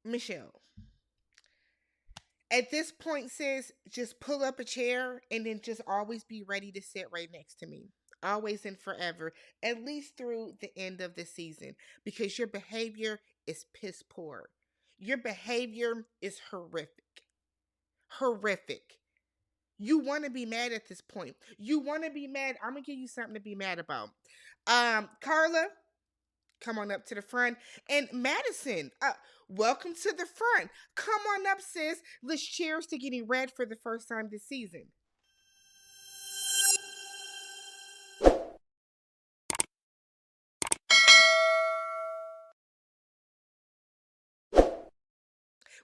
Michelle, at this point, sis, just pull up a chair and then just always be ready to sit right next to me. Always and forever, at least through the end of the season, because your behavior is piss poor. Your behavior is horrific. Horrific. You want to be mad at this point. You want to be mad. I'm going to give you something to be mad about. Karla, come on up to the front. And Madison, welcome to the front. Come on up, sis. Let's cheers to getting red for the first time this season.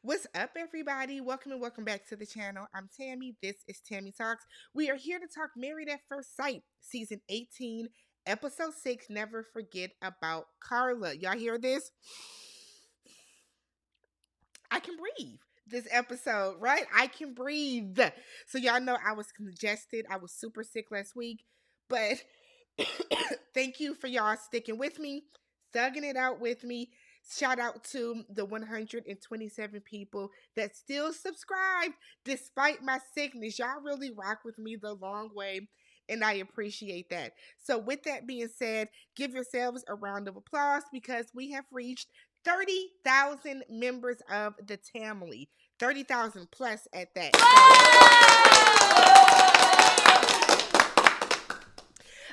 What's up, everybody? Welcome and welcome back to the channel. I'm Tammy. This is Tammy Talks. We are here to talk Married at First Sight, season 18, episode 6. Never forget about Karla. Y'all hear this? I can breathe this episode, right? I can breathe. So y'all know I was congested. I was super sick last week, but thank you for y'all sticking with me, thugging it out with me. Shout out to the 127 people that still subscribe despite my sickness. Y'all really rock with me the long way, and I appreciate that. So, with that being said, give yourselves a round of applause because we have reached 30,000 members of the family. 30,000 plus at that.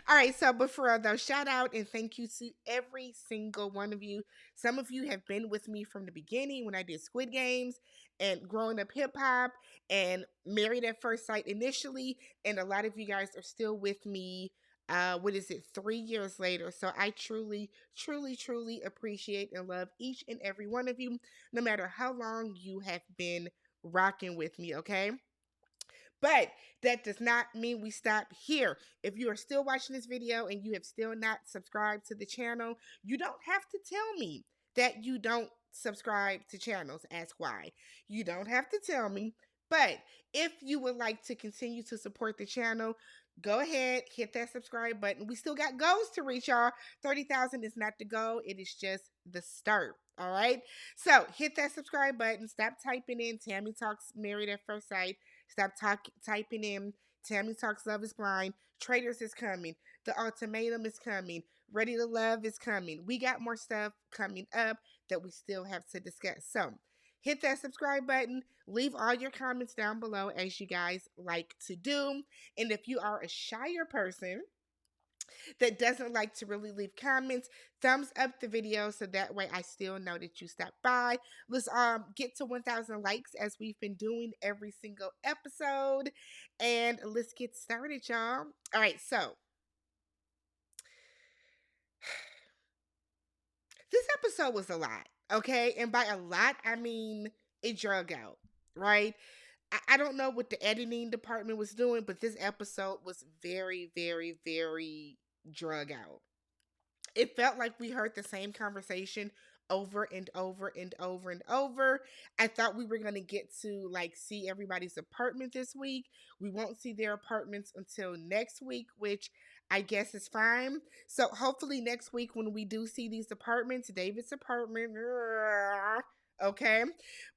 All right, so but for though, shout out and thank you to every single one of you. Some of you have been with me from the beginning when I did Squid Games and growing up hip hop and Married at First Sight initially, and a lot of you guys are still with me. What is it, 3 years later? So I truly, truly, truly appreciate and love each and every one of you, no matter how long you have been rocking with me, okay? But that does not mean we stop here. If you are still watching this video and you have still not subscribed to the channel, you don't have to tell me that you don't subscribe to channels. Ask why. You don't have to tell me. But if you would like to continue to support the channel, go ahead, hit that subscribe button. We still got goals to reach, y'all. 30,000 is not the goal, it is just the start. All right. So hit that subscribe button. Stop typing in Tammy Talks Married at First Sight. Stop typing in Tammy Talks Love is Blind. Traitors is coming. The Ultimatum is coming. Ready to Love is coming. We got more stuff coming up that we still have to discuss. So hit that subscribe button. Leave all your comments down below as you guys like to do. And if you are a shyer person that doesn't like to really leave comments, thumbs up the video so that way I still know that you stopped by. Let's get to 1,000 likes as we've been doing every single episode, and let's get started, y'all. All right, so this episode was a lot, okay, and by a lot I mean it drug out, right? I don't know what the editing department was doing, but this episode was very, very, very drug out. It felt like we heard the same conversation over and over and over and over. I thought we were going to get to like see everybody's apartment this week. We won't see their apartments until next week, which I guess is fine. So hopefully next week when we do see these apartments, David's apartment, okay?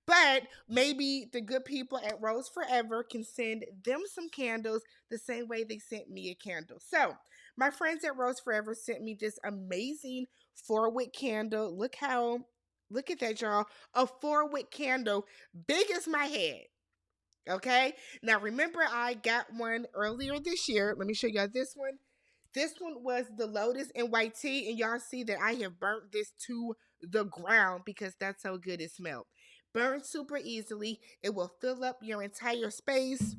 But maybe the good people at Rose Forever can send them some candles the same way they sent me a candle. So, my friends at Rose Forever sent me this amazing 4-wick candle. Look at that, y'all. A 4-wick candle, big as my head. Okay. Now, remember, I got one earlier this year. Let me show y'all this one. This one was the Lotus and White Tea, and y'all see that I have burnt this to the ground because that's how good it smelled. Burns super easily. It will fill up your entire space,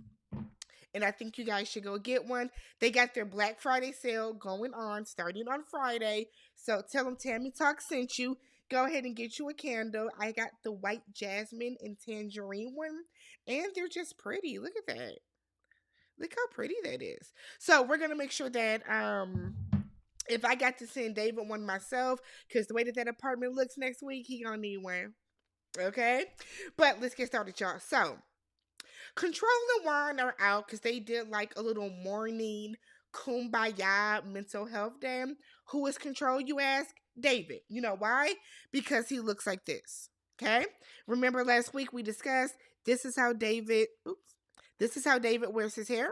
and I think you guys should go get one. They got their Black Friday sale going on starting on Friday. So tell them Tammy Talk sent you. Go ahead and get you a candle. I got the white jasmine and tangerine one, and they're just pretty. Look at that. Look how pretty that is. So we're gonna make sure that if I got to send David one myself, because the way that that apartment looks next week, he gonna need one. Okay, but let's get started, y'all. So Control and Juan are out because they did like a little morning kumbaya mental health day. Who is Control, you ask? David. You know why? Because he looks like this. Okay. Remember last week we discussed this is how David, oops, this is how David wears his hair.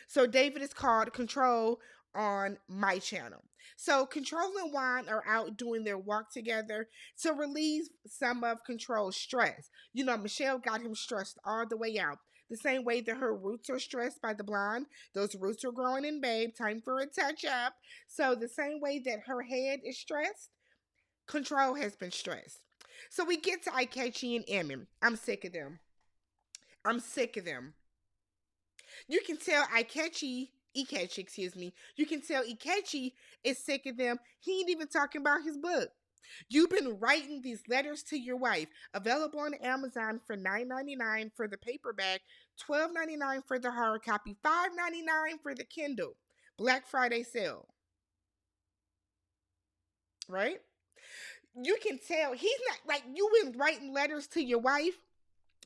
So David is called Control on my channel. So Control and Juan are out doing their walk together to relieve some of Control's stress. You know, Michelle got him stressed all the way out. The same way that her roots are stressed by the blonde, those roots are growing in, babe. Time for a touch up. So the same way that her head is stressed, Control has been stressed. So we get to Ikechi and Emin. I'm sick of them. I'm sick of them. You can tell Ikechi, excuse me. You can tell Ikechi is sick of them. He ain't even talking about his book. You've been writing these letters to your wife, available on Amazon for $9.99 for the paperback, $12.99 for the hard copy, $5.99 for the Kindle. Black Friday sale. Right? You can tell he's not like you been writing letters to your wife.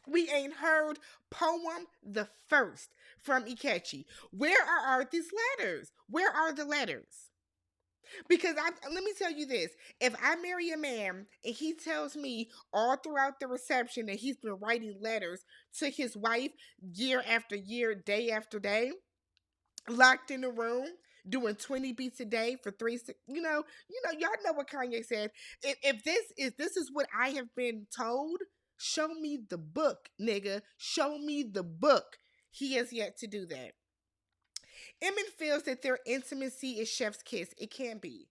We ain't heard poem the first from Ikechi. Where are these letters? Where are the letters? Because let me tell you this. If I marry a man and he tells me all throughout the reception that he's been writing letters to his wife year after year, day after day, locked in a room, doing 20 beats a day for y'all know what Kanye said. If this is what I have been told, show me the book, nigga. Show me the book. He has yet to do that. Emin feels that their intimacy is chef's kiss. It can't be.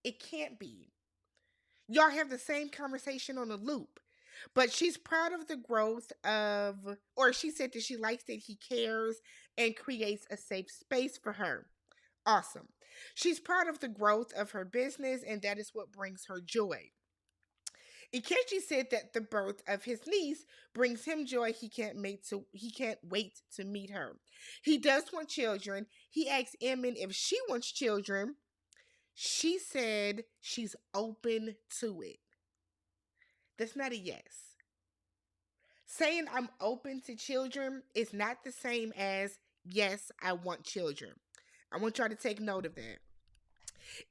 It can't be. Y'all have the same conversation on a loop. But she's proud of the growth of, or she said that she likes that he cares and creates a safe space for her. Awesome. She's proud of the growth of her business, and that is what brings her joy. Ikechi said that the birth of his niece brings him joy. He can't wait to meet her. He does want children. He asked Emin if she wants children. She said she's open to it. That's not a yes. Saying I'm open to children is not the same as yes, I want children. I want y'all to take note of that.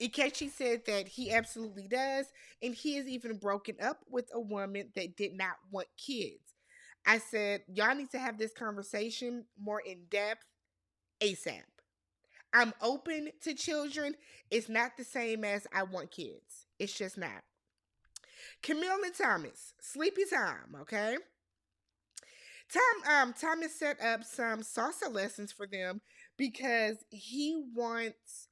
Ikechi said that he absolutely does, and he has even broken up with a woman that did not want kids. I said, y'all need to have this conversation more in depth ASAP. I'm open to children. It's not the same as I want kids. It's just not. Camille and Thomas, sleepy time, okay? Thomas set up some salsa lessons for them because he wants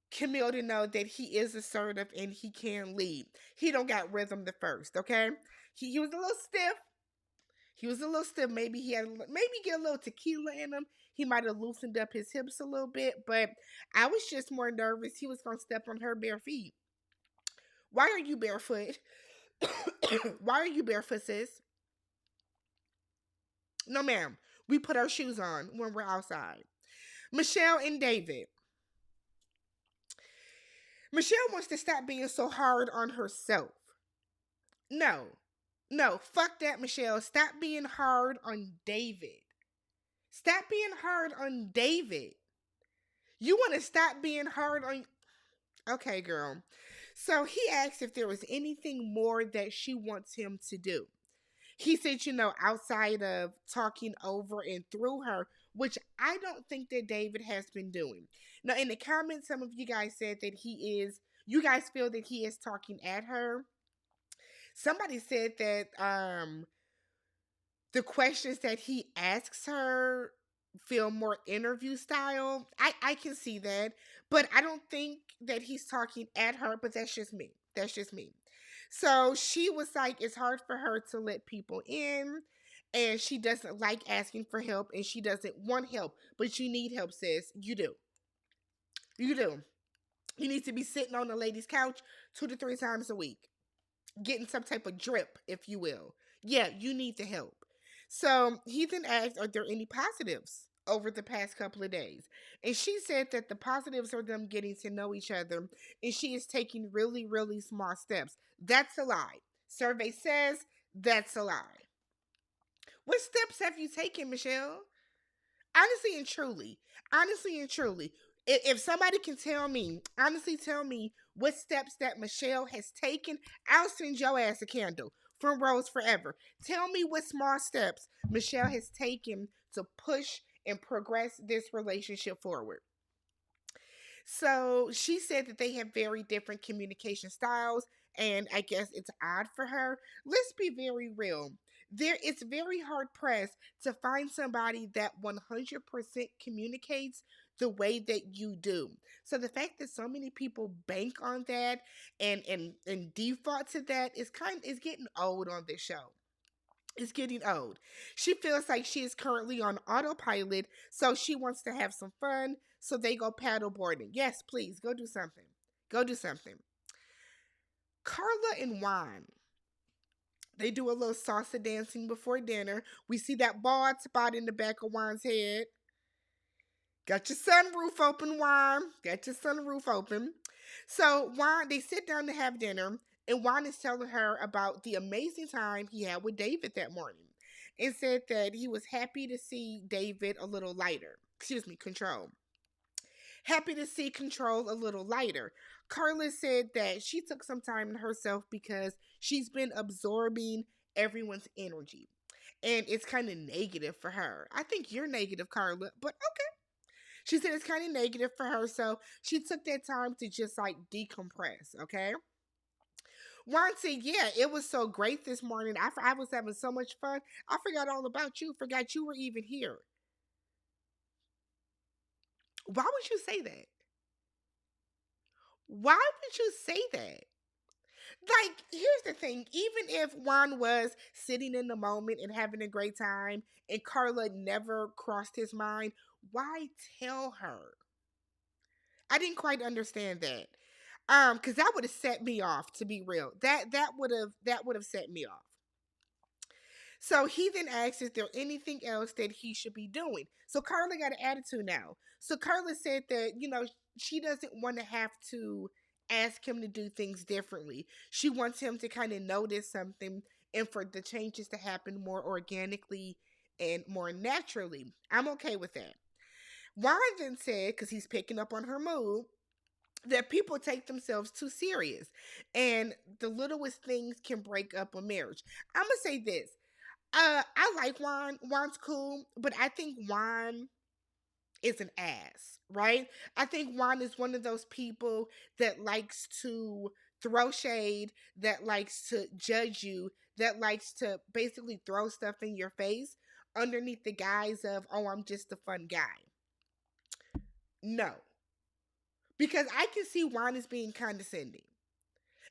Camille to know that he is assertive and he can lead. He don't got rhythm the first, okay? He was a little stiff. He was a little stiff. Maybe get a little tequila in him. He might have loosened up his hips a little bit, but I was just more nervous he was gonna step on her bare feet. Why are you barefoot? Why are you barefoot, sis? No, ma'am. We put our shoes on when we're outside. Michelle and David. Michelle wants to stop being so hard on herself. No. No, fuck that, Michelle. Stop being hard on David. Stop being hard on David. You want to stop being hard on. Okay, girl. So he asked if there was anything more that she wants him to do. He said, outside of talking over and through her, which I don't think that David has been doing. Now, in the comments, some of you guys said that you guys feel that he is talking at her. Somebody said that the questions that he asks her feel more interview style. I can see that, but I don't think that he's talking at her, but that's just me. That's just me. So she was like, it's hard for her to let people in, and she doesn't like asking for help, and she doesn't want help, but you need help, sis. You do. You do. You need to be sitting on the lady's couch 2 to 3 times a week, getting some type of drip, if you will. Yeah, you need the help. So he then asked, are there any positives over the past couple of days? And she said that the positives are them getting to know each other, and she is taking really, really small steps. That's a lie. Survey says that's a lie. What steps have you taken, Michelle? Honestly and truly, if somebody can tell me, honestly tell me what steps that Michelle has taken. I'll send your ass a candle from Rose Forever. Tell me what small steps Michelle has taken to push and progress this relationship forward. So she said that they have very different communication styles, and I guess it's odd for her. Let's be very real. It's very hard pressed to find somebody that 100% communicates the way that you do. So the fact that so many people bank on that and default to that is getting old on this show. It's getting old. She feels like she is currently on autopilot, so she wants to have some fun. So they go paddle boarding. Yes, please go do something. Go do something. Karla and Juan, they do a little salsa dancing before dinner. We see that bald spot in the back of Juan's head. Got your sunroof open, Juan. Got your sunroof open. So Juan, they sit down to have dinner, and Juan is telling her about the amazing time he had with David that morning, and said that he was happy to see David a little lighter. Excuse me, Control. Happy to see Control a little lighter. Karla said that she took some time to herself because she's been absorbing everyone's energy. And it's kind of negative for her. I think you're negative, Karla, but okay. She said it's kind of negative for her, so she took that time to just like decompress, okay? Juan said, yeah, it was so great this morning. I was having so much fun. I forgot all about you, forgot you were even here. Why would you say that? Why would you say that? Like, here's the thing. Even if Juan was sitting in the moment and having a great time and Karla never crossed his mind, why tell her? I didn't quite understand that. Because that would have set me off, to be real. That would have set me off. So he then asks, is there anything else that he should be doing? So Karla got an attitude now. So Karla said that, she doesn't want to have to ask him to do things differently. She wants him to kind of notice something and for the changes to happen more organically and more naturally. I'm okay with that. Juan then said, because he's picking up on her mood, that people take themselves too serious and the littlest things can break up a marriage. I'm gonna say this. I like Juan. Juan's cool, but I think Juan is an ass, right? I think Juan is one of those people that likes to throw shade, that likes to judge you, that likes to basically throw stuff in your face underneath the guise of, oh, I'm just a fun guy. No. Because I can see Juan as being condescending.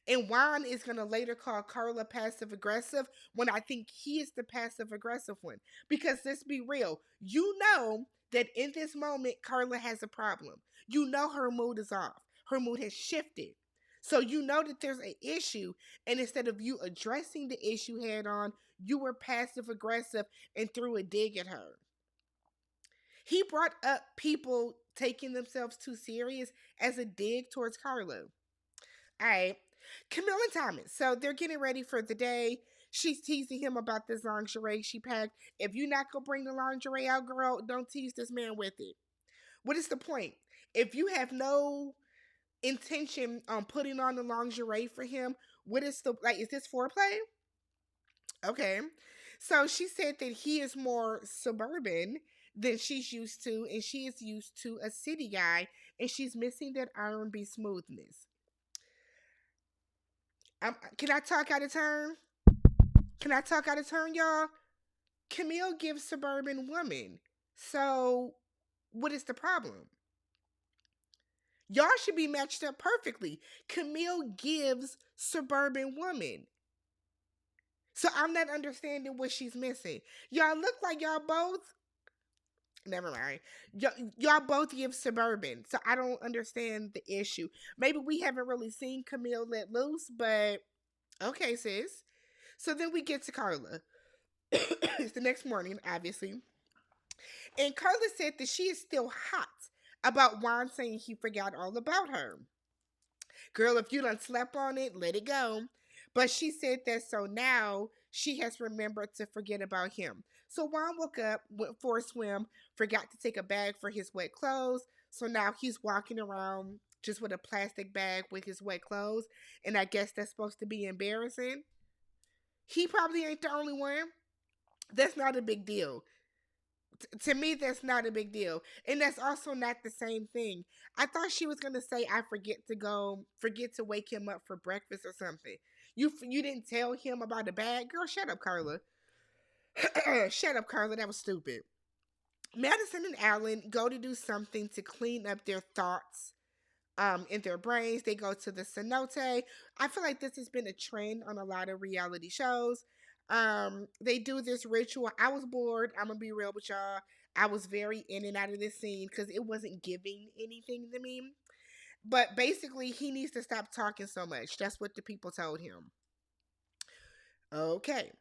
And Juan is going to later call Karla passive aggressive when I think he is the passive aggressive one. Because let's be real, you know that in this moment, Karla has a problem. You know her mood is off, her mood has shifted. So you know that there's an issue, and instead of you addressing the issue head on, you were passive aggressive and threw a dig at her. He brought up people taking themselves too serious as a dig towards Karla. All right. Camille and Thomas. So they're getting ready for the day. She's teasing him about this lingerie she packed. If you're not going to bring the lingerie out, girl, don't tease this man with it. What is the point? If you have no intention on putting on the lingerie for him, what is is this foreplay? Okay. So she said that he is more suburban than she's used to, and she is used to a city guy, and she's missing that R&B smoothness. Can I talk out of turn? Can I talk out of turn, y'all? Camille gives suburban woman. So, what is the problem? Y'all should be matched up perfectly. Camille gives suburban woman. So, I'm not understanding what she's missing. Y'all look like y'all both. Never mind. Y'all both give suburban. So, I don't understand the issue. Maybe we haven't really seen Camille let loose, but okay, sis. So then we get to Karla. It's the next morning, obviously. And Karla said that she is still hot about Juan saying he forgot all about her. Girl, if you done slept on it, let it go. But she said that so now she has remembered to forget about him. So Juan woke up, went for a swim, forgot to take a bag for his wet clothes. So now he's walking around just with a plastic bag with his wet clothes. And I guess that's supposed to be embarrassing. He probably ain't the only one. That's not a big deal. To me, that's not a big deal. And that's also not the same thing. I thought she was going to say, I forget to wake him up for breakfast or something. You didn't tell him about the bag? Girl, shut up, Karla. Shut up, Karla. That was stupid. Madison and Alan go to do something to clean up their thoughts in their brains. They go to the cenote. I feel like this has been a trend on a lot of reality shows. They do this ritual. I was bored. I'm gonna be real with y'all. I was very in and out of this scene because it wasn't giving anything to me. But basically, he needs to stop talking so much. That's what the people told him. Okay.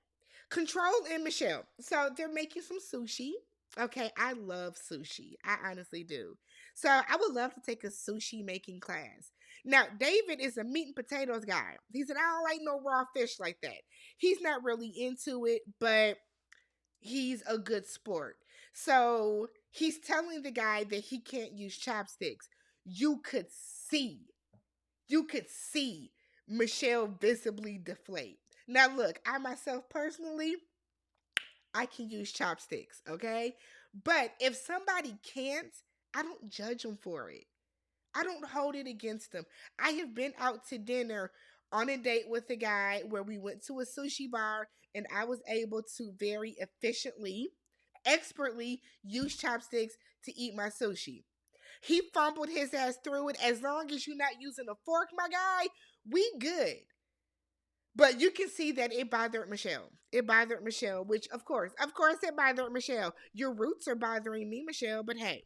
Control and Michelle. So they're making some sushi. Okay, I love sushi. I honestly do. So I would love to take a sushi making class. Now, David is a meat and potatoes guy. He said, I don't like no raw fish like that. He's not really into it, but he's a good sport. So he's telling the guy that he can't use chopsticks. You could see, you could see Michelle visibly deflate. Now, look, I myself personally, I can use chopsticks, okay? But if somebody can't, I don't judge them for it. I don't hold it against them. I have been out to dinner on a date with a guy where we went to a sushi bar and I was able to very efficiently, expertly use chopsticks to eat my sushi. He fumbled his ass through it. As long as you're not using a fork, my guy, we good. But you can see that it bothered Michelle. It bothered Michelle, which of course it bothered Michelle. Your roots are bothering me, Michelle, but hey,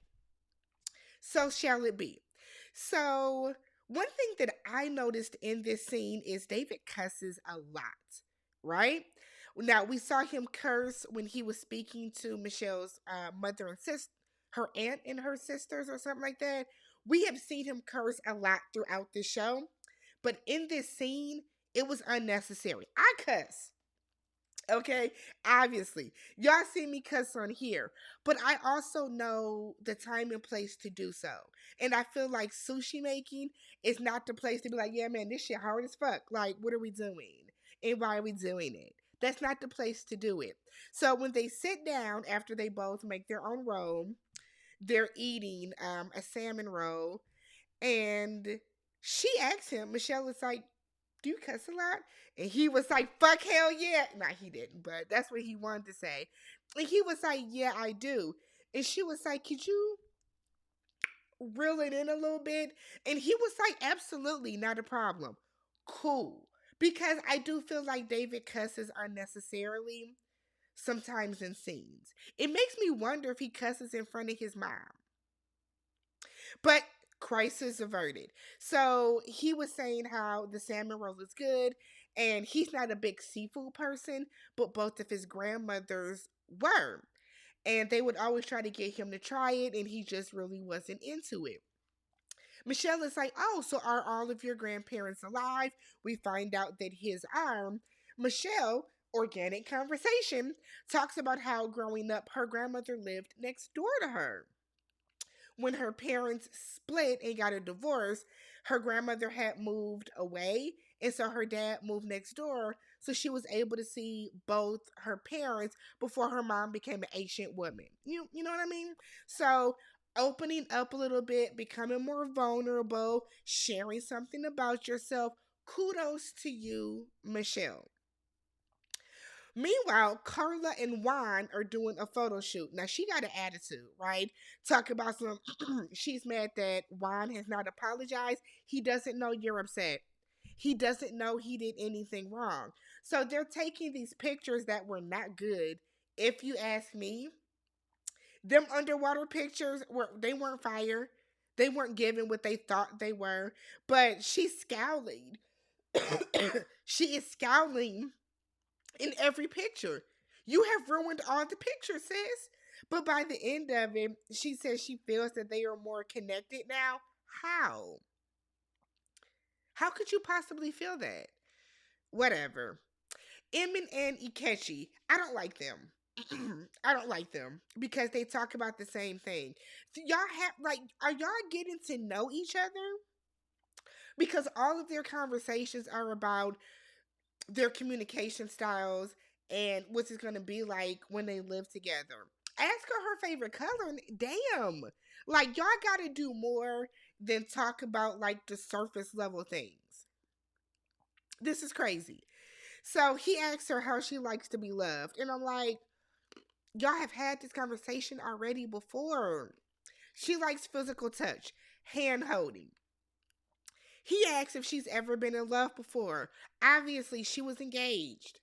so shall it be. So, one thing that I noticed in this scene is David cusses a lot, right? Now, we saw him curse when he was speaking to Michelle's mother and sister, her aunt and her sisters, or something like that. We have seen him curse a lot throughout the show, but in this scene, it was unnecessary. I cuss. Okay, obviously, y'all see me cuss on here, but I also know the time and place to do so. And I feel like sushi making is not the place to be like, yeah, man, this shit hard as fuck. Like, what are we doing? And why are we doing it? That's not the place to do it. So when they sit down after they both make their own roll, they're eating a salmon roll, and she asks him, Michelle is like, do you cuss a lot? And he was like, fuck hell yeah. Nah, he didn't, but that's what he wanted to say. And he was like, yeah, I do. And she was like, could you reel it in a little bit? And he was like, absolutely, not a problem. Cool. Because I do feel like David cusses unnecessarily sometimes in scenes. It makes me wonder if he cusses in front of his mom. But crisis averted. So he was saying how the salmon roll is good, and he's not a big seafood person, but both of his grandmothers were. And they would always try to get him to try it, and he just really wasn't into it. Michelle is like, oh, so are all of your grandparents alive? We find out that his arm, Michelle, organic conversation, talks about how growing up, her grandmother lived next door to her. When her parents split and got a divorce, her grandmother had moved away. And so her dad moved next door. So she was able to see both her parents before her mom became an ancient woman. You know what I mean? So opening up a little bit, becoming more vulnerable, sharing something about yourself. Kudos to you, Michelle. Meanwhile, Karla and Juan are doing a photo shoot. Now she got an attitude, right? Talk about some. She's mad that Juan has not apologized. He doesn't know you're upset. He doesn't know he did anything wrong. So they're taking these pictures that were not good. If you ask me, them underwater pictures they weren't fire. They weren't given what they thought they were. But she's scowling. She is scowling in every picture. You have ruined all the pictures, sis. But by the end of it, she says she feels that they are more connected now. How? How could you possibly feel that? Whatever. Emin and Ikechi, I don't like them. I don't like them because they talk about the same thing. So y'all have like, are y'all getting to know each other? because all of their conversations are about their communication styles and what it's going to be like when they live together. Ask her favorite color. And damn. Like, y'all got to do more than talk about like the surface level things. This is crazy. So he asks her how she likes to be loved. And I'm like, y'all have had this conversation already before. She likes physical touch, hand holding. He asks if she's ever been in love before. Obviously, she was engaged.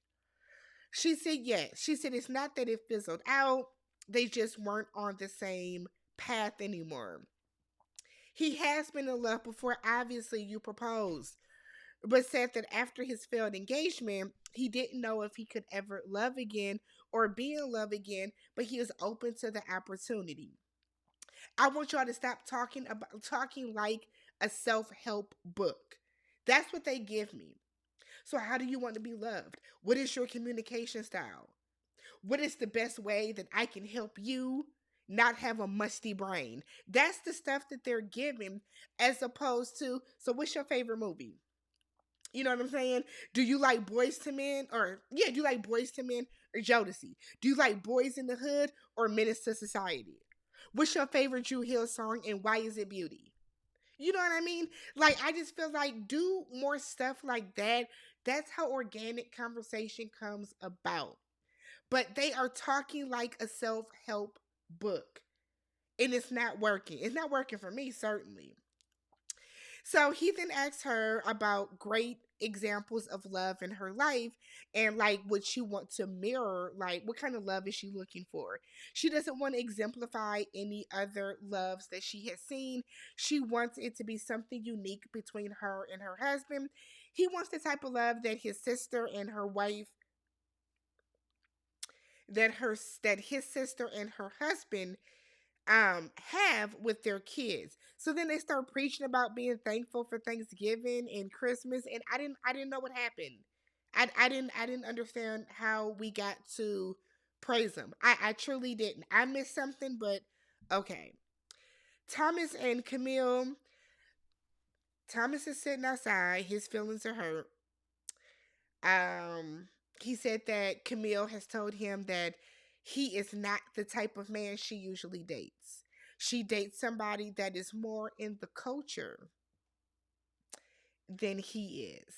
She said yes. She said it's not that it fizzled out, they just weren't on the same path anymore. He has been in love before. Obviously, you proposed, but said that after his failed engagement, he didn't know if he could ever love again or be in love again, but he is open to the opportunity. I want y'all to stop talking like a self-help book. That's what they give me. So how do you want to be loved? What is your communication style? What is the best way that I can help you not have a musty brain? That's the stuff that they're giving, as opposed to, so what's your favorite movie? You know what I'm saying? Do you like Boys to Men or yeah, do you like Boys to Men or Jodeci? Do you like Boys in the Hood or Menace to Society? What's your favorite Drew Hill song and why is it Beauty? You know what I mean? Like, I just feel like do more stuff like that. That's how organic conversation comes about. But they are talking like a self-help book. And it's not working. It's not working for me, certainly. So he then asks her about great examples of love in her life and like what she wants to mirror, like what kind of love is she looking for. She doesn't want to exemplify any other loves that she has seen. She wants it to be something unique between her and her husband. He wants the type of love that his sister and her wife that his sister and her husband have with their kids. So then they start preaching about being thankful for Thanksgiving and Christmas, and I didn't know what happened. I didn't understand how we got to praise them. I truly didn't. I missed something, but okay. Thomas and Camille. Thomas is sitting outside. His feelings are hurt. Um, he said that Camille has told him that he is not the type of man she usually dates. She dates somebody that is more in the culture than he is.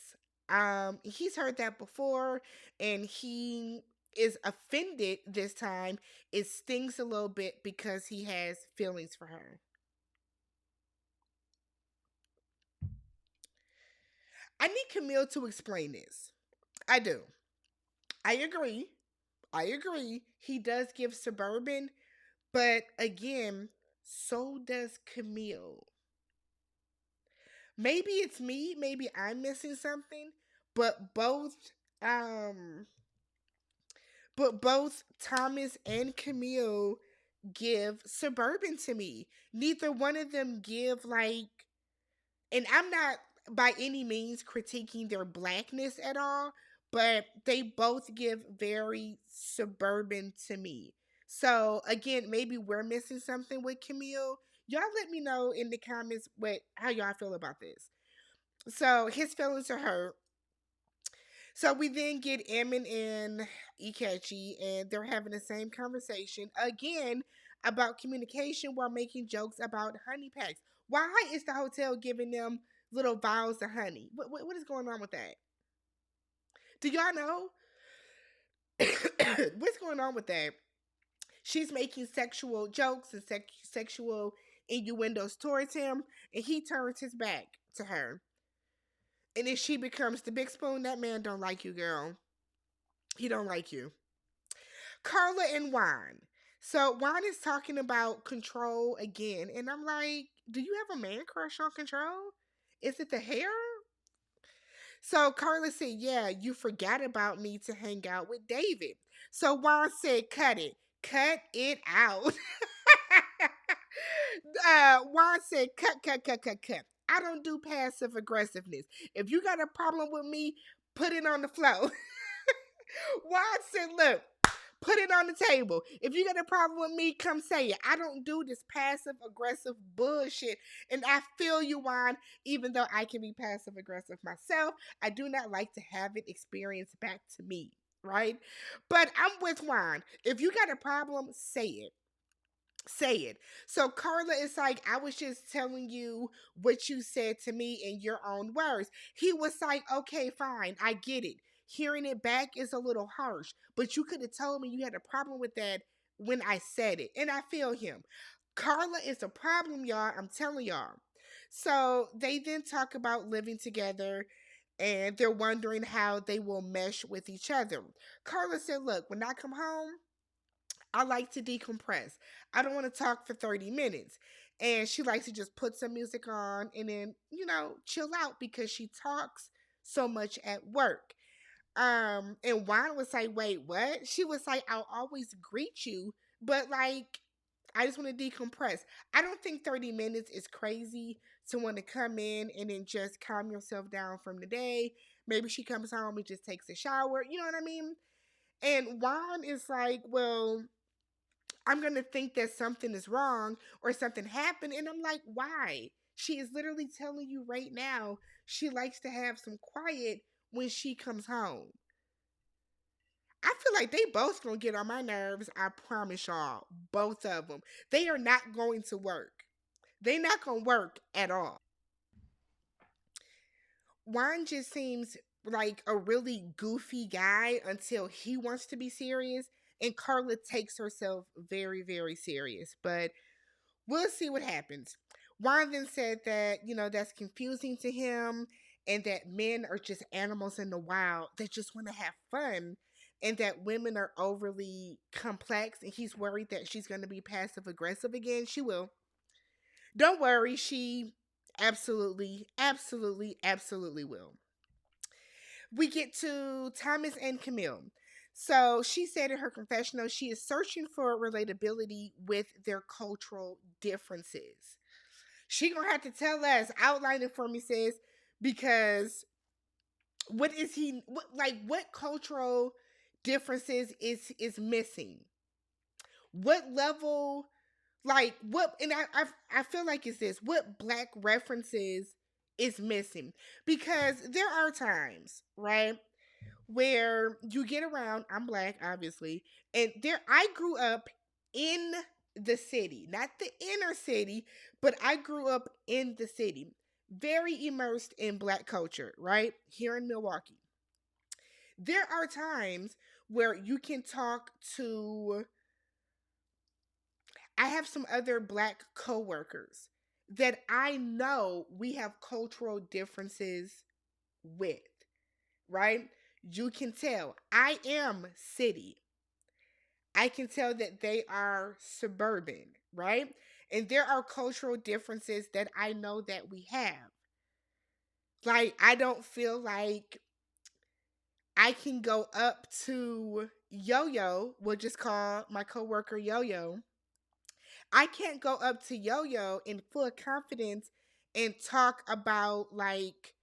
He's heard that before and he is offended this time. It stings a little bit because he has feelings for her. I need Camille to explain this. I do. I agree. I agree. He does give Suburban, but again, so does Camille. Maybe it's me, maybe I'm missing something, but um both Thomas and Camille give Suburban to me. Neither one of them give like, and I'm not by any means critiquing their blackness at all, but they both give very Suburban to me. So again, maybe we're missing something with Camille. Y'all let me know in the comments what how y'all feel about this. So his feelings are hurt. So we then get Emin and Ikechi, and they're having the same conversation again about communication while making jokes about honey packs. Why is the hotel giving them little vials of honey? What is going on with that? Do y'all know? What's going on with that? She's making sexual jokes and sexual innuendos towards him, and he turns his back to her. And then she becomes the big spoon. That man don't like you, girl. He don't like you. Karla and Juan. So Juan is talking about control again, and I'm like, do you have a man crush on control? Is it the hair? So Karla said, yeah, you forgot about me to hang out with David. So Juan said, cut it. Cut it out. Juan said, cut. I don't do passive aggressiveness. If you got a problem with me, put it on the floor. Juan said, look, Put it on the table. If you got a problem with me, come say it. I don't do this passive aggressive bullshit. And I feel you, Juan, even though I can be passive aggressive myself, I do not like to have it experienced back to me. Right? But I'm with Juan. If you got a problem, say it. Say it. So Karla is like, I was just telling you what you said to me in your own words. He was like, okay, fine, I get it. Hearing it back is a little harsh, but you could have told me you had a problem with that when I said it. And I feel him. Karla is a problem, y'all. I'm telling y'all. So they then talk about living together and they're wondering how they will mesh with each other. Karla said, look, when I come home, I like to decompress. I don't want to talk for 30 minutes. And she likes to just put some music on and then, chill out because she talks so much at work. And Juan was like, wait, what? She was like, I'll always greet you, but like, I just want to decompress. I don't think 30 minutes is crazy to want to come in and then just calm yourself down from the day. Maybe she comes home and just takes a shower. You know what I mean? And Juan is like, well, I'm going to think that something is wrong or something happened. And I'm like, why? She is literally telling you right now she likes to have some quiet when she comes home. I feel like they both gonna get on my nerves. I promise y'all, both of them. They are not going to work. They not gonna work at all. Juan just seems like a really goofy guy until he wants to be serious, and Karla takes herself very, very serious. But we'll see what happens. Juan then said that, that's confusing to him and that men are just animals in the wild that just want to have fun and that women are overly complex and he's worried that she's going to be passive aggressive again. She will. Don't worry. She absolutely, absolutely, absolutely will. We get to Thomas and Camille. So she said in her confessional, she is searching for relatability with their cultural differences. She gonna have to tell us, outline it for me, sis, because what is he what cultural differences is missing? What level, what, and I feel like it's this, what black references is missing? Because there are times, right, where you get around, I'm black, obviously, and I grew up in the city, not the inner city, but I grew up in the city, very immersed in black culture, right? Here in Milwaukee. There are times where you can talk to, I have some other black coworkers that I know we have cultural differences with, right? You can tell I am city. I can tell that they are suburban, right? And there are cultural differences that I know that we have. Like, I don't feel like I can go up to Yo Yo, we'll just call my coworker Yo Yo. I can't go up to Yo Yo in full confidence and talk about like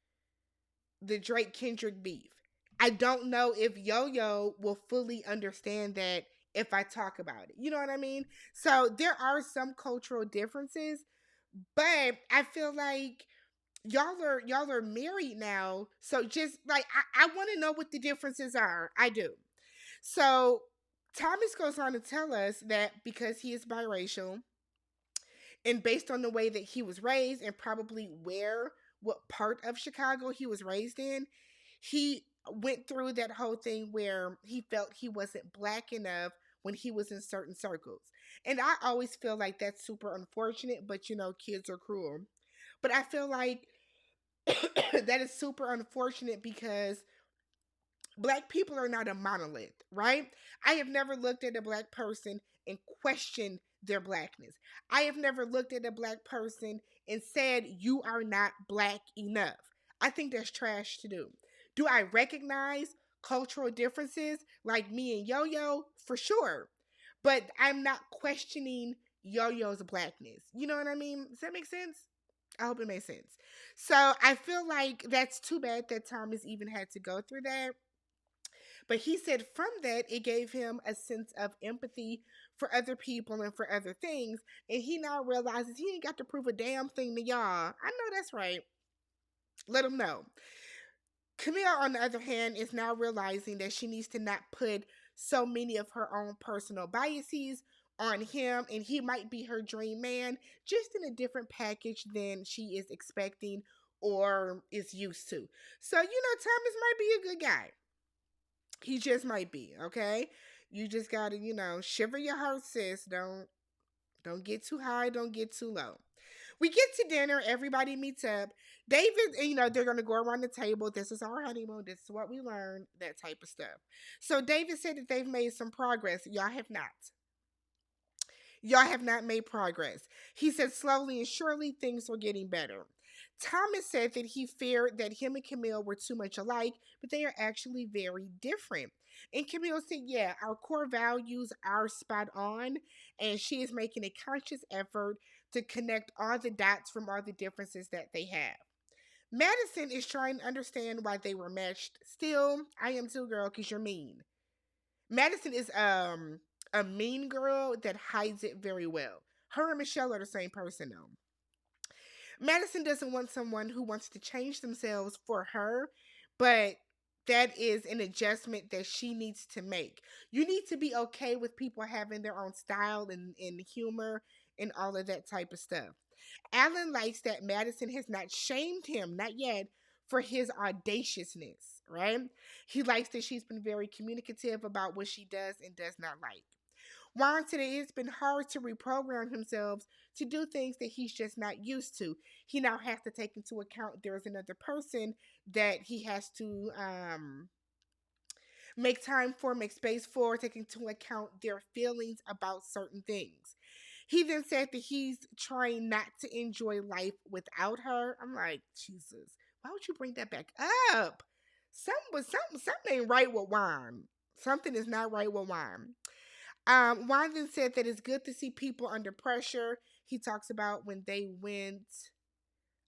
the Drake Kendrick beef. I don't know if Yo Yo will fully understand that if I talk about it. You know what I mean? So there are some cultural differences, but I feel like y'all are married now. So just like I want to know what the differences are. I do. So Thomas goes on to tell us that because he is biracial, and based on the way that he was raised and probably what part of Chicago he was raised in, he went through that whole thing where he felt he wasn't black enough when he was in certain circles. And I always feel like that's super unfortunate, but kids are cruel. But I feel like that is super unfortunate because black people are not a monolith, right? I have never looked at a black person and questioned their blackness. I have never looked at a black person and said, you are not black enough. I think that's trash to do. Do I recognize cultural differences like me and Yo Yo? For sure. But I'm not questioning Yo Yo's blackness. You know what I mean? Does that make sense? I hope it makes sense. So I feel like that's too bad that Thomas even had to go through that. But he said from that, it gave him a sense of empathy for other people and for other things. And he now realizes he ain't got to prove a damn thing to y'all. I know that's right. Let him know. Camille, on the other hand, is now realizing that she needs to not put so many of her own personal biases on him, and he might be her dream man, just in a different package than she is expecting or is used to. So, Thomas might be a good guy. He just might be, okay? You just gotta, shiver your heart, sis. Don't get too high, don't get too low. We get to dinner, everybody meets up. David, they're gonna go around the table. This is our honeymoon, this is what we learned, that type of stuff. So David said that they've made some progress. Y'all have not. Y'all have not made progress. He said slowly and surely things are getting better. Thomas said that he feared that him and Camille were too much alike, but they are actually very different. And Camille said, yeah, our core values are spot on, and she is making a conscious effort to connect all the dots from all the differences that they have. Madison is trying to understand why they were matched. Still, I am too, girl, because you're mean. Madison is a mean girl that hides it very well. Her and Michelle are the same person though. Madison doesn't want someone who wants to change themselves for her, but that is an adjustment that she needs to make. You need to be okay with people having their own style and humor and all of that type of stuff. Alan likes that Madison has not shamed him, not yet, for his audaciousness, right? He likes that she's been very communicative about what she does and does not like. Juan said it's been hard to reprogram himself to do things that he's just not used to. He now has to take into account there's another person that he has to make time for, make space for, take into account their feelings about certain things. He then said that he's trying not to enjoy life without her. I'm like, Jesus, why would you bring that back up? Something ain't right with Juan. Something is not right with Juan. Juan then said that it's good to see people under pressure. He talks about when they went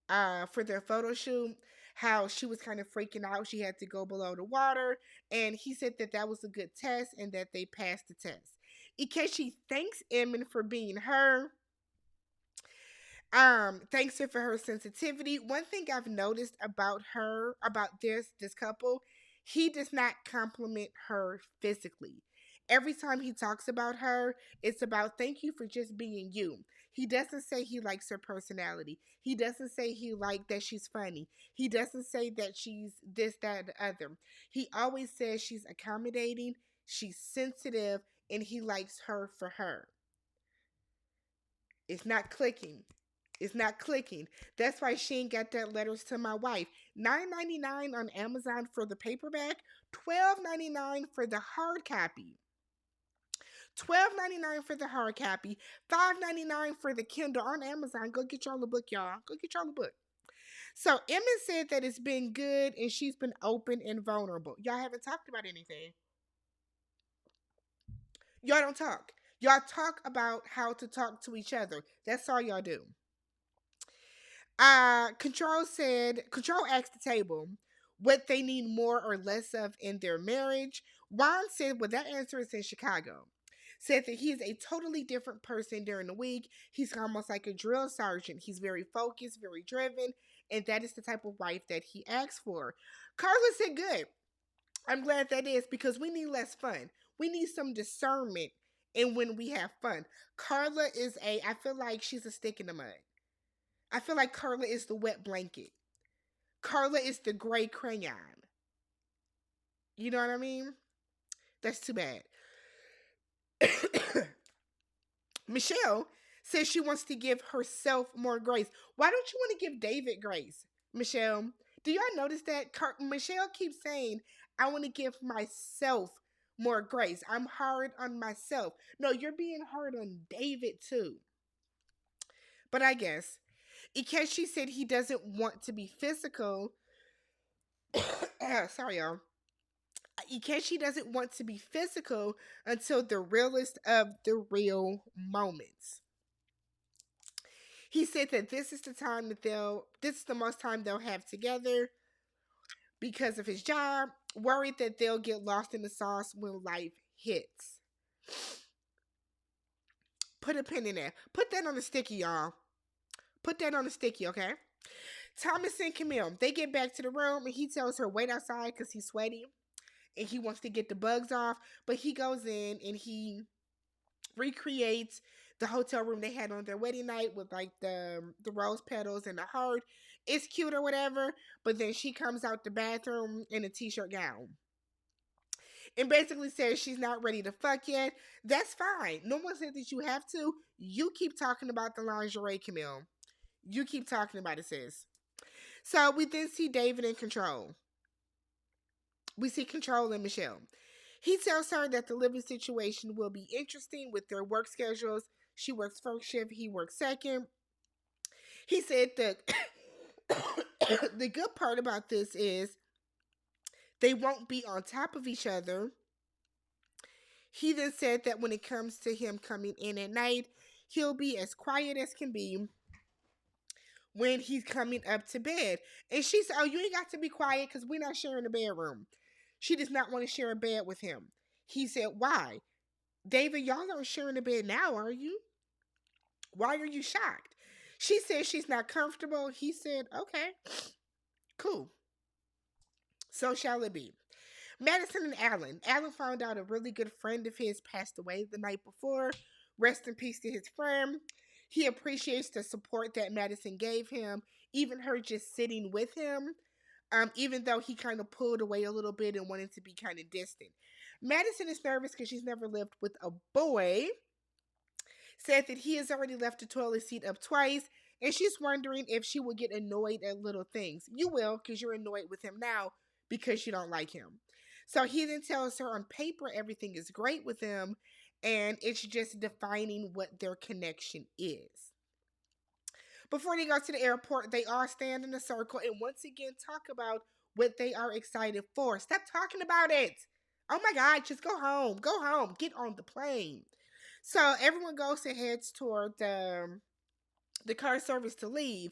for their photo shoot, how she was kind of freaking out. She had to go below the water. And he said that that was a good test and that they passed the test. Ikechi thanks Emin for being her. Thanks her for her sensitivity. One thing I've noticed about her, about this couple, he does not compliment her physically. Every time he talks about her, it's about thank you for just being you. He doesn't say he likes her personality. He doesn't say he like that she's funny. He doesn't say that she's this, that, the other. He always says she's accommodating, she's sensitive, and he likes her for her. It's not clicking. It's not clicking. That's why she ain't got that letters to my wife. $9.99 on Amazon for the paperback, $12.99 for the hard copy. $12.99 for the hard copy, $5.99 for the Kindle on Amazon. Go get y'all a book, y'all. Go get y'all a book. So Emma said that it's been good and she's been open and vulnerable. Y'all haven't talked about anything. Y'all don't talk. Y'all talk about how to talk to each other. That's all y'all do. Control asked the table what they need more or less of in their marriage. Juan said, well, that answer is in Chicago. Said that he's a totally different person during the week. He's almost like a drill sergeant. He's very focused, very driven, and that is the type of wife that he asks for. Karla said, good. I'm glad that is because we need less fun. We need some discernment in when we have fun. Karla I feel like she's a stick in the mud. I feel like Karla is the wet blanket. Karla is the gray crayon. You know what I mean? That's too bad. Michelle says she wants to give herself more grace. Why don't you want to give David grace, Michelle? Do y'all notice that? Michelle keeps saying, I want to give myself more grace. I'm hard on myself. No, you're being hard on David too. But I guess, Ikechi said he doesn't want to be physical. Sorry, y'all. Ikechi doesn't want to be physical until the realest of the real moments. He said that this is the most time they'll have together because of his job. worried that they'll get lost in the sauce when life hits. Put a pin in there. Put that on the sticky, y'all. Put that on the sticky, okay? Thomas and Camille, they get back to the room and he tells her wait outside because he's sweaty and he wants to get the bugs off. But he goes in and he recreates the hotel room they had on their wedding night with like the rose petals and the heart. It's cute or whatever, but then she comes out the bathroom in a t-shirt gown and basically says she's not ready to fuck yet. That's fine. No one said that you have to. You keep talking about the lingerie, Camille. You keep talking about it, sis. So we then see David in control. We see Control and Michelle. He tells her that the living situation will be interesting with their work schedules. She works first shift, he works second. He said that the good part about this is they won't be on top of each other. He then said that when it comes to him coming in at night, he'll be as quiet as can be when he's coming up to bed. And she said, oh, you ain't got to be quiet because we're not sharing a bedroom. She does not want to share a bed with him. He said, why? David, y'all aren't sharing a bed now, are you? Why are you shocked? She said she's not comfortable. He said, okay, cool. So shall it be. Madison and Alan. Alan found out a really good friend of his passed away the night before. Rest in peace to his friend. He appreciates the support that Madison gave him, even her just sitting with him, even though he kind of pulled away a little bit and wanted to be kind of distant. Madison is nervous because she's never lived with a boy, said that he has already left the toilet seat up twice, and she's wondering if she will get annoyed at little things. You will, because you're annoyed with him now because you don't like him. So he then tells her on paper everything is great with them, and it's just defining what their connection is. Before they go to the airport, they all stand in a circle and once again talk about what they are excited for. Stop talking about it. Oh my God, just go home. Go home. Get on the plane. So everyone goes and heads toward the car service to leave.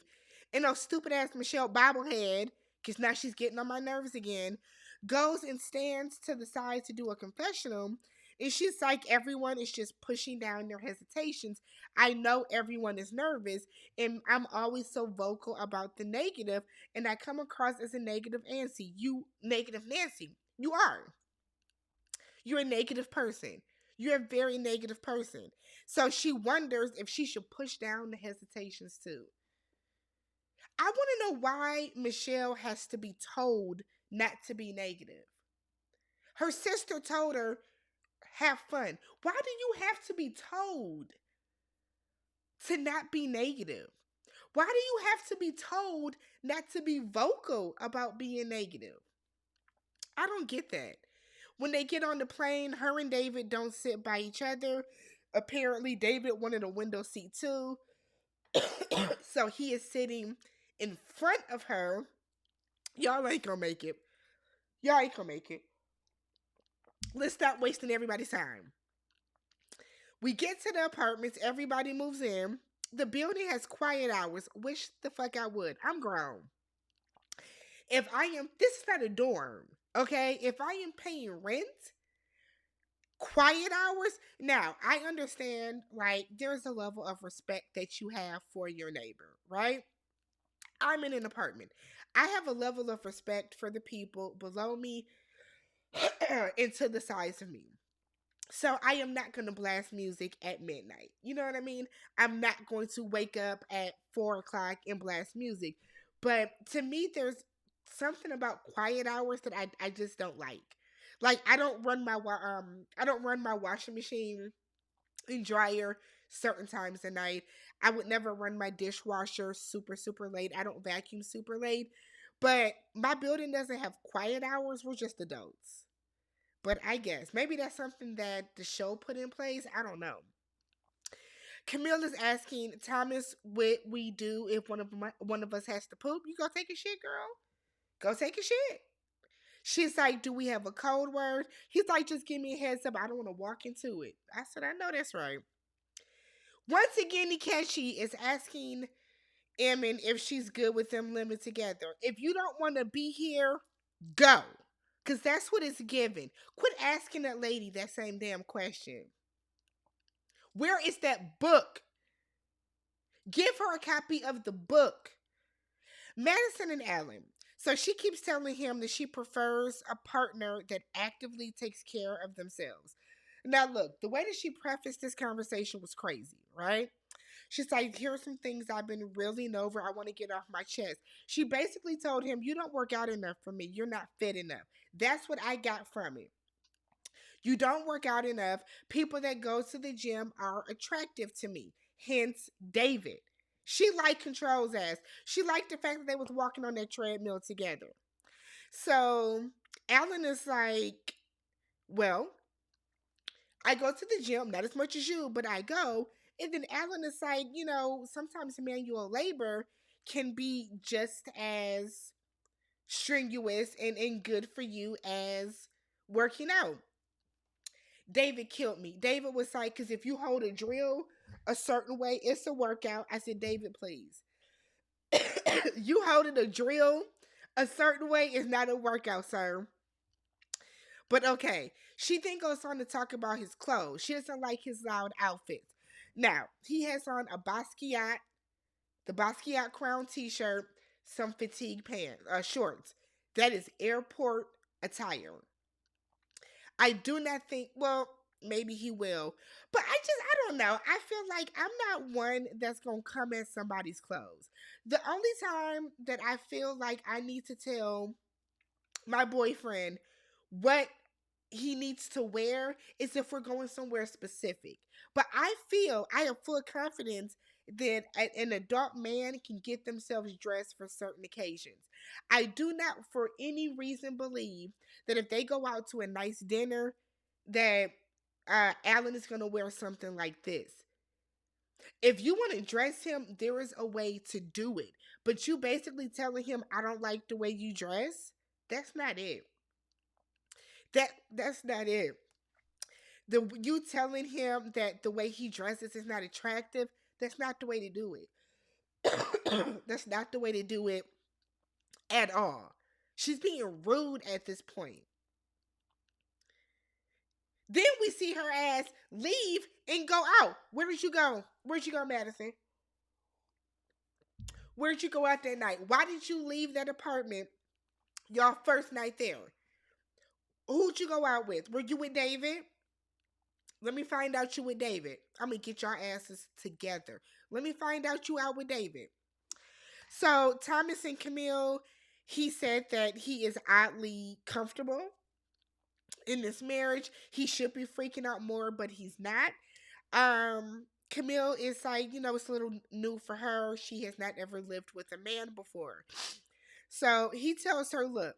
And no stupid ass Michelle Bobblehead, because now she's getting on my nerves again, goes and stands to the side to do a confessional. And she's like, everyone is just pushing down their hesitations. I know everyone is nervous, and I'm always so vocal about the negative, and I come across as a negative Nancy. You, negative Nancy, you are. You're a negative person. You're a very negative person. So she wonders if she should push down the hesitations too. I want to know why Michelle has to be told not to be negative. Her sister told her, have fun. Why do you have to be told to not be negative? Why do you have to be told not to be vocal about being negative? I don't get that. When they get on the plane, her and David don't sit by each other. Apparently, David wanted a window seat too. So he is sitting in front of her. Y'all ain't gonna make it. Y'all ain't gonna make it. Let's stop wasting everybody's time. We get to the apartments. Everybody moves in. The building has quiet hours. Wish the fuck I would. I'm grown. If I am, this is not a dorm, okay? If I am paying rent, quiet hours. Now, I understand, like, there's a level of respect that you have for your neighbor, right? I'm in an apartment. I have a level of respect for the people below me and to the sides of me. So I am not going to blast music at midnight. You know what I mean? I'm not going to wake up at 4 o'clock and blast music. But to me, there's something about quiet hours that I just don't like. Like I don't run my washing machine and dryer certain times a night. I would never run my dishwasher super late. I don't vacuum super late. But my building doesn't have quiet hours. We're just adults. But I guess maybe that's something that the show put in place. I don't know. Camille is asking Thomas what we do if one of us has to poop. You go take a shit, girl. Go take a shit. She's like, do we have a code word? He's like, just give me a heads up. I don't want to walk into it. I said, I know that's right. Once again, Nikechi is asking Emin if she's good with them living together. If you don't want to be here, go. Because that's what it's given. Quit asking that lady that same damn question. Where is that book? Give her a copy of the book. Madison and Ellen. So she keeps telling him that she prefers a partner that actively takes care of themselves. Now, look, the way that she prefaced this conversation was crazy, right? She's like, here are some things I've been reeling over. I want to get off my chest. She basically told him, you don't work out enough for me. You're not fit enough. That's what I got from it. You don't work out enough. People that go to the gym are attractive to me. Hence, David. She liked Control's ass. She liked the fact that they was walking on that treadmill together. So Alan is like, well, I go to the gym, not as much as you, but I go. And then Alan is like, sometimes manual labor can be just as strenuous and good for you as working out. David killed me. David was like, because if you hold a drill a certain way, it's a workout. I said, David, please. You holding a drill a certain way is not a workout, sir. But okay, she then goes on to talk about his clothes. She doesn't like his loud outfits. Now, he has on a Basquiat, the Basquiat crown t-shirt, some fatigue pants, shorts. That is airport attire. I do not think, well, maybe he will. But I don't know. I feel like I'm not one that's going to come at somebody's clothes. The only time that I feel like I need to tell my boyfriend what he needs to wear is if we're going somewhere specific. But I have full confidence that an adult man can get themselves dressed for certain occasions. I do not for any reason believe that if they go out to a nice dinner that Alan is going to wear something like this. If you want to dress him, there is a way to do it. But you basically telling him, I don't like the way you dress, that's not it. That's not it. You telling him that the way he dresses is not attractive, that's not the way to do it. That's not the way to do it at all. She's being rude at this point. Then we see her ass leave and go out. Where did you go? Where'd you go, Madison? Where'd you go out that night? Why did you leave that apartment y'all first night there? Who'd you go out with? Were you with David? Let me find out you with David. I'm gonna get your asses together. Let me find out you out with David. So Thomas and Camille, he said that he is oddly comfortable in this marriage. He should be freaking out more, but he's not. Camille is like, it's a little new for her. She has not ever lived with a man before. So he tells her, look,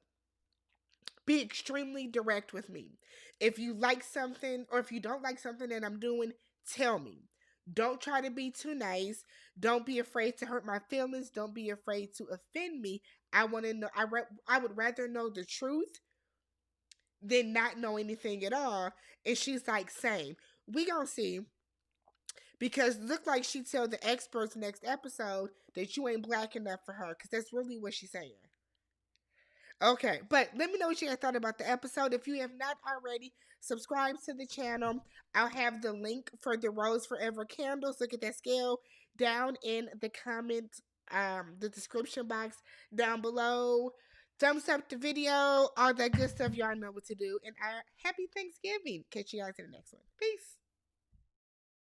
be extremely direct with me. If you like something or if you don't like something that I'm doing, tell me. Don't try to be too nice. Don't be afraid to hurt my feelings. Don't be afraid to offend me. I want to know. I would rather know the truth than not know anything at all. And she's like, same. We gonna see. Because look like she tell the experts next episode that you ain't black enough for her. Because that's really what she's saying. Okay, but let me know what you guys thought about the episode. If you have not already, subscribe to the channel. I'll have the link for the Rose Forever candles. Look at that scale down in the comment, the description box down below. Thumbs up the video, all that good stuff. Y'all know what to do. And happy Thanksgiving. Catch you guys in the next one. Peace.